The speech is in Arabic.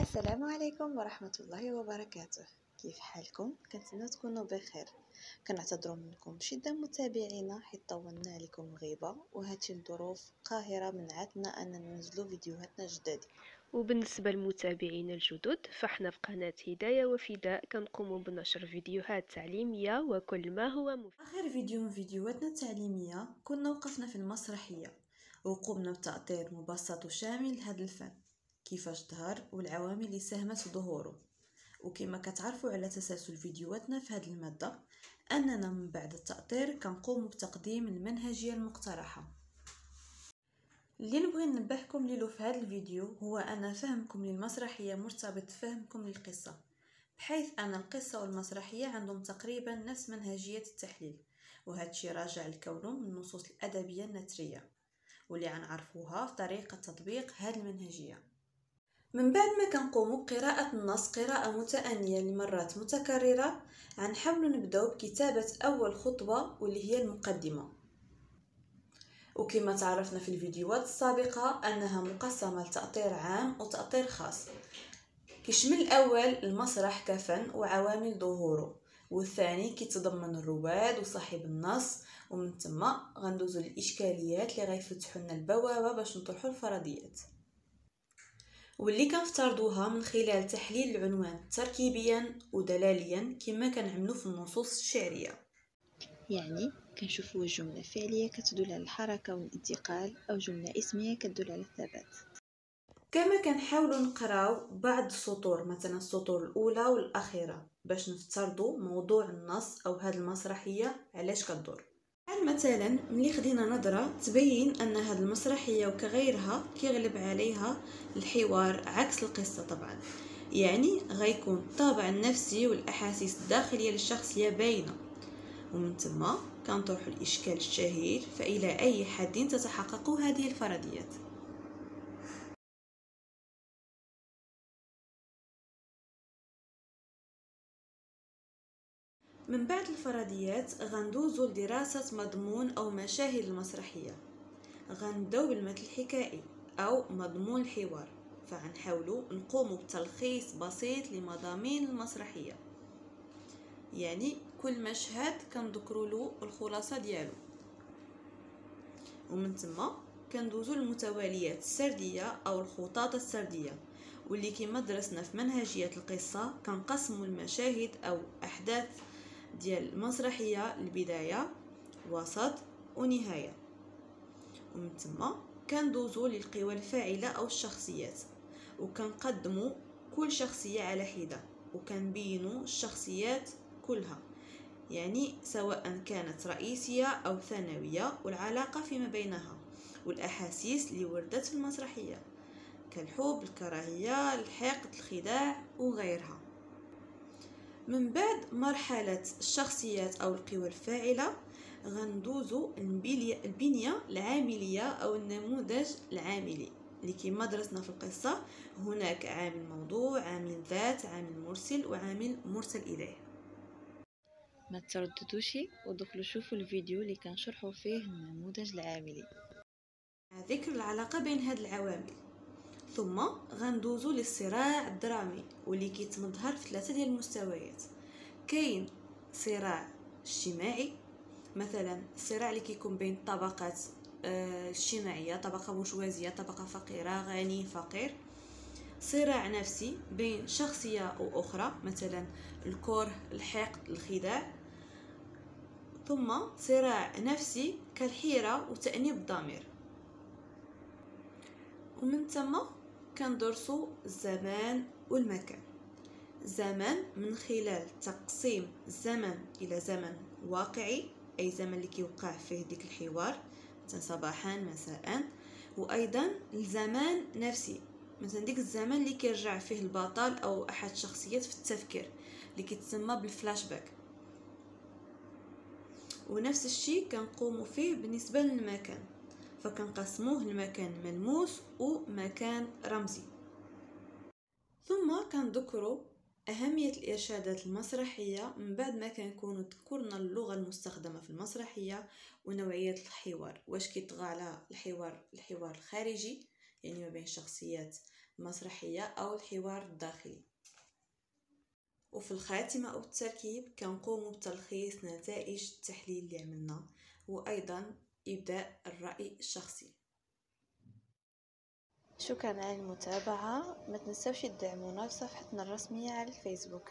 السلام عليكم ورحمة الله وبركاته. كيف حالكم؟ كنتمنى تكونوا بخير. كنعتذر منكم بشدة متابعينا حيت طولنا عليكم الغيبة، وهادشي لظروف قاهرة منعتنا أن ننزلوا فيديوهاتنا جداد. وبالنسبة للمتابعين الجدد فاحنا في قناة هداية وفداء كنقوم بنشر فيديوهات تعليمية وكل ما هو مفيد. آخر فيديو من فيديوهاتنا التعليمية كنا وقفنا في المسرحية وقمنا بتأطير مبسط وشامل لهذا الفن، كيفاش ظهر والعوامل اللي ساهمت في ظهوره. وكما كتعرفوا على تسلسل فيديوهاتنا في هذه المادة أننا من بعد التأطير كنقوم بتقديم المنهجية المقترحة. اللي نبغي ننبهكم ليلو في هذا الفيديو هو أن فهمكم للمسرحية مرتبط بفهمكم للقصة، بحيث أن القصة والمسرحية عندهم تقريبا نفس منهجية التحليل، وهذا الشيء راجع لكونه من النصوص الأدبية النثرية واللي غنعرفوها في طريقة تطبيق هذه المنهجية. من بعد ما كنقوموا بقراءة النص قراءة متأنية لمرات متكررة، غنحاولوا نبداو بكتابة أول خطوة واللي هي المقدمة. وكما تعرفنا في الفيديوهات السابقة أنها مقسمة لتأطير عام وتأطير خاص. كيشمل الأول المسرح كفن وعوامل ظهوره، والثاني كيتضمن الرواد وصاحب النص، ومن ثم غندوزو للإشكاليات اللي غيفتحوا لنا البوابة باش نطرحوا الفرضيات، واللي كنفترضوها من خلال تحليل العنوان تركيبيا ودلاليا كما كنعملوا في النصوص الشعريه. يعني كنشوفوا جمله فعليه كتدل على الحركه والانتقال او جمله اسميه كتدل على الثبات. كما كنحاولوا نقراو بعض السطور، مثلا السطور الاولى والاخيره، باش نفترضوا موضوع النص او هذه المسرحيه علاش كدور. مثلا ملي خدينا نظرة تبين أن هذه المسرحية وكغيرها كيغلب عليها الحوار عكس القصة طبعا، يعني غيكون الطابع النفسي والأحاسيس الداخلية للشخصية باينة، ومن ثم كنطرح الإشكال الشهير: فإلى أي حد تتحقق هذه الفرضيات؟ من بعد الفرضيات غندوزو لدراسة مضمون أو مشاهد المسرحية. غنبداو بالمثل الحكائي أو مضمون الحوار، فغنحاولوا نقوموا بتلخيص بسيط لمضامين المسرحية، يعني كل مشهد كنذكروا له الخلاصة ديالو، ومن ثم كندوزو المتواليات السردية أو الخطاط السردية، واللي كما درسنا في منهجية القصة كنقسموا المشاهد أو أحداث ديال المسرحية البداية وسط ونهاية، ومن ثم كندوزو للقوى الفاعلة أو الشخصيات، وكنقدموا كل شخصية على حدة، وكنبينوا الشخصيات كلها، يعني سواء كانت رئيسية أو ثانوية، والعلاقة فيما بينها، والأحاسيس اللي وردت في المسرحية كالحب، الكراهية، الحقد، الخداع وغيرها. من بعد مرحلة الشخصيات أو القوى الفاعلة غندوزو البنية العاملية أو النموذج العاملي، اللي كما درسنا في القصة هناك عامل موضوع، عامل ذات، عامل مرسل، وعامل مرسل إليه. ما ترددوش ودخلوا شوفوا الفيديو اللي كنشرحوا فيه النموذج العاملي مع ذكر العلاقة بين هاد العوامل. ثم غندوزو للصراع الدرامي واللي كيتمظهر في 3 ديال المستويات. كاين صراع اجتماعي، مثلا الصراع اللي كيكون بين الطبقات الاجتماعيه، طبقه بورجوازيه، طبقه فقيره، غني، فقير. صراع نفسي بين شخصيه واخرى، مثلا الكره، الحقد، الخداع. ثم صراع نفسي كالحيره وتأنيب الضمير. ومن ثم كندرسوا الزمان والمكان. زمان من خلال تقسيم الزمن إلى زمن واقعي، أي زمن اللي كيوقع فيه ديك الحوار، مثلا صباحا، مساء. وأيضا الزمان نفسي، مثلا ديك الزمن اللي كيرجع فيه البطل أو أحد الشخصيات في التفكير، اللي كيتسمى بالفلاش باك. ونفس الشيء كنقوموا فيه بالنسبة للمكان، فكنقسموه لمكان ملموس ومكان رمزي. ثم كنذكروا أهمية الإرشادات المسرحية من بعد ما كنكونوا ذكرنا اللغة المستخدمة في المسرحية ونوعية الحوار، واش كيطغى على الحوار الخارجي، يعني ما بين شخصيات المسرحية أو الحوار الداخلي. وفي الخاتمة أو التركيب كنقوم بتلخيص نتائج التحليل اللي عملنا، وأيضا إبداء الرأي الشخصي. شكرا على المتابعة، ما تنسوش تدعمونا في صفحتنا الرسمية على الفيسبوك.